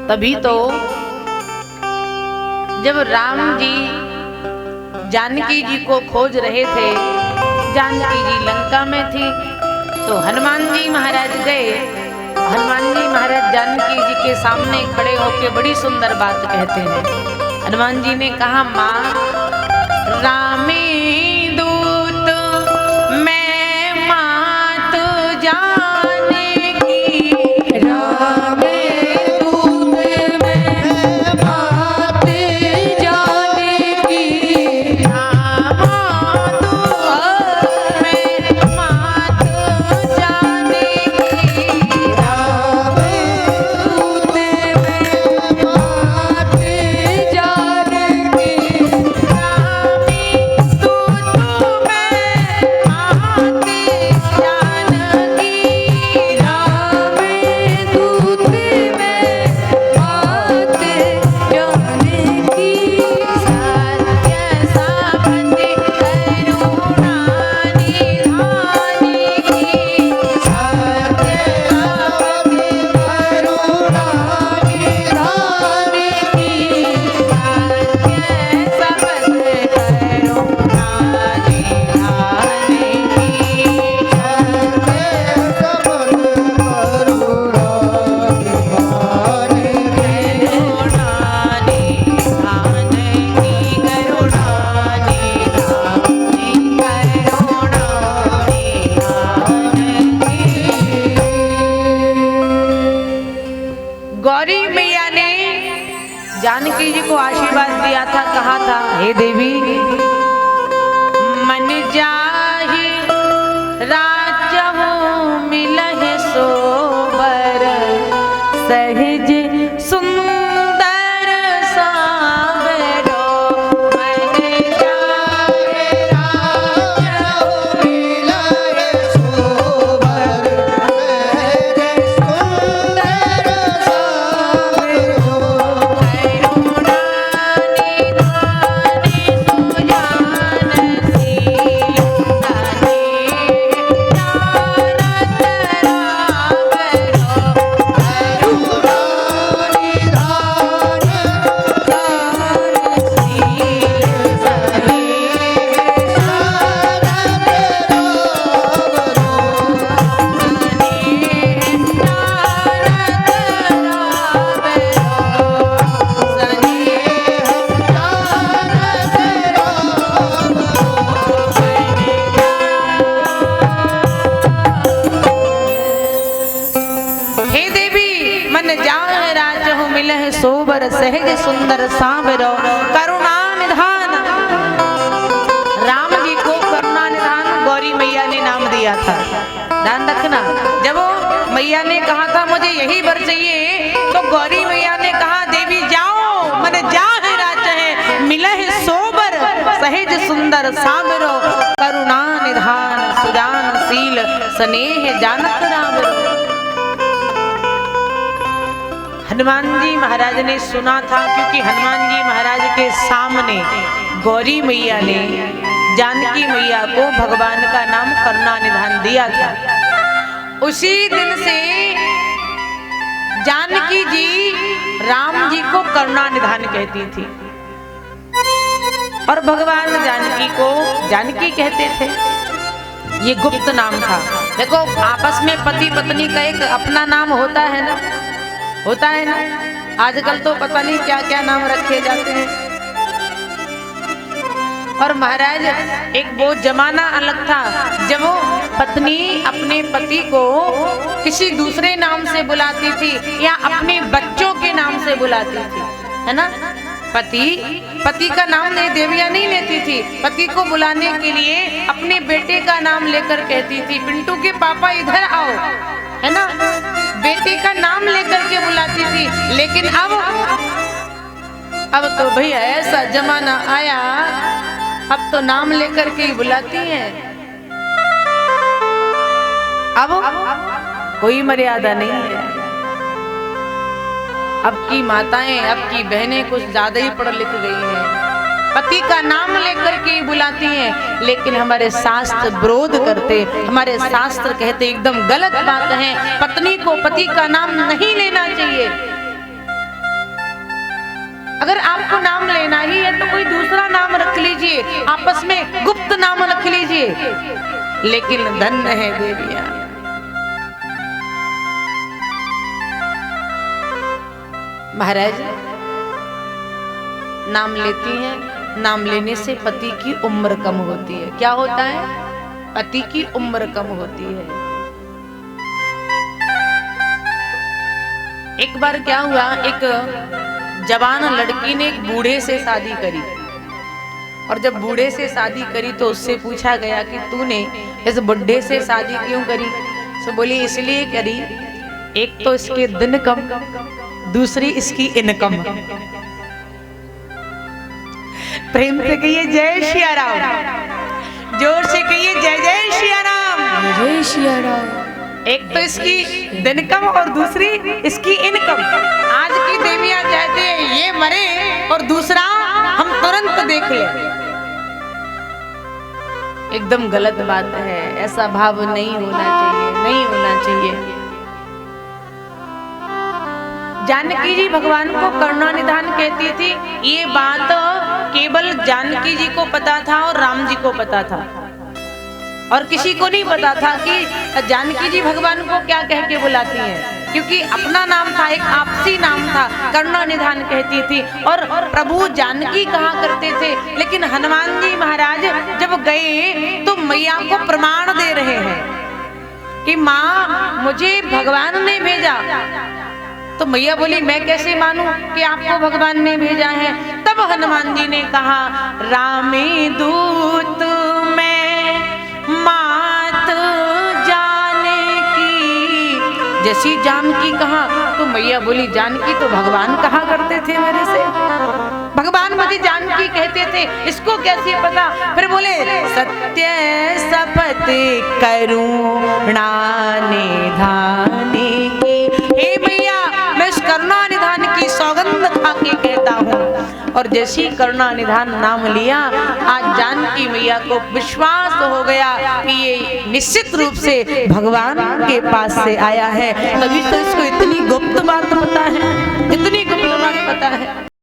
तभी तो जब राम जी जानकी जी को खोज रहे थे, जानकी जी लंका में थी, तो हनुमान जी महाराज गए। हनुमान जी महाराज जानकी जी के सामने खड़े होकर बड़ी सुंदर बात कहते हैं। हनुमान जी ने कहा, माँ रामे दूत मैं मात जानकी, रामे जानकी जी को आशीर्वाद दिया था, कहा था, हे देवी मन जाहि राजहु मिलहि सोबर, सहज सुंदर सावरो। मन जाहि राजहु मिलहि सोबर, सहज सुंदर सावरो। सोबर सहज सुंदर सांवरो, करुणा निधान। राम जी को करुणा निधान गौरी मैया ने नाम दिया था। ध्यान रखना, जब वो मैया ने कहा था मुझे यही वर चाहिए, तो गौरी मैया ने कहा, देवी जाओ, मन जाहि राजहु मिलहि सोबर, सहज सुंदर सांवरो, करुणा निधान सुजानशील स्नेह जानत रावरो। हनुमान जी महाराज ने सुना था, क्योंकि हनुमान जी महाराज के सामने गौरी मैया ने जानकी मैया को भगवान का नाम करुणा निधान दिया था। उसी दिन से जानकी जी राम जी को करुणा निधान कहती थी और भगवान जानकी को जानकी कहते थे। ये गुप्त नाम था। देखो, आपस में पति पत्नी का एक अपना नाम होता है ना, होता है ना। आजकल तो पता नहीं क्या क्या नाम रखे जाते हैं। और महाराज एक वो जमाना अलग था जब वो पत्नी अपने पति को किसी दूसरे नाम से बुलाती थी या अपने बच्चों के नाम से बुलाती थी, है ना। पति का नाम नहीं, देवियां नहीं लेती थी। पति को बुलाने के लिए अपने बेटे का नाम लेकर कहती थी, पिंटू के पापा इधर आओ, है ना। बेटे का नाम लेकर के बुलाती थी। लेकिन अब तो भैया ऐसा जमाना आया, अब तो नाम लेकर के ही बुलाती हैं। अब कोई मर्यादा नहीं है। अब की माताएं, अब की बहनें कुछ ज्यादा ही पढ़ लिख गई हैं। पति का नाम लेकर के बुलाती हैं, लेकिन हमारे शास्त्र विरोध करते। हमारे शास्त्र कहते एकदम गलत बात है, पत्नी को पति का नाम नहीं लेना चाहिए। अगर आपको नाम लेना ही है तो कोई दूसरा नाम रख लीजिए, आपस में गुप्त नाम रख लीजिए। लेकिन धन्य है देवियां, महाराज नाम लेती हैं, नाम लेने से पति की उम्र कम होती है। क्या होता है? पति की उम्र कम होती है। एक बार क्या हुआ, एक जवान लड़की ने एक बूढ़े से शादी करी, और जब बूढ़े से शादी करी तो उससे पूछा गया कि तूने इस बुढ़े से शादी क्यों करी? तो बोली इसलिए करी, एक तो इसके दिन कम, दूसरी इसकी इनकम। प्रेम से कहिए जय सिया राम, जोर से कहिए जय जय सिया राम, जय सिया राम। एक तो इसकी दिन कम और दूसरी इसकी इनकम। आज की देवियां चाहते हैं ये मरे और दूसरा हम तुरंत देख ले। एकदम गलत बात है, ऐसा भाव नहीं होना चाहिए, नहीं होना चाहिए। जानकी जी भगवान को करुणा निधान कहती थी, ये बात केवल जानकी जी को पता था और राम जी को पता था, और किसी को नहीं पता था कि जानकी जी भगवान को क्या कह के बुलाती हैं, क्योंकि अपना नाम था, एक आपसी नाम था, करुणा निधान कहती थी और प्रभु जानकी कहा करते थे। लेकिन हनुमान जी महाराज जब गए तो मैया को प्रमाण दे रहे हैं कि माँ मुझे भगवान ने भेजा। तो मैया बोली मैं कैसे मानूं कि आपको भगवान ने भेजा है? तब हनुमान जी ने कहा रामे दूत में मात जाने की। जैसी जानकी कहा तो मैया बोली जानकी तो भगवान कहा करते थे मेरे से, भगवान मुझे जानकी कहते थे, इसको कैसे पता? फिर बोले सत्य शपथ करुणा निधाने की। हे मैया मैं इस करुणा निधान की सौगंध खा के कहता हूँ। और जैसी करुणा निधान नाम लिया, आज जानकी मैया को विश्वास हो गया कि ये निश्चित रूप से भगवान के पास से आया है। तभी तो इसको इतनी गुप्त बात पता है, इतनी गुप्त बात पता है।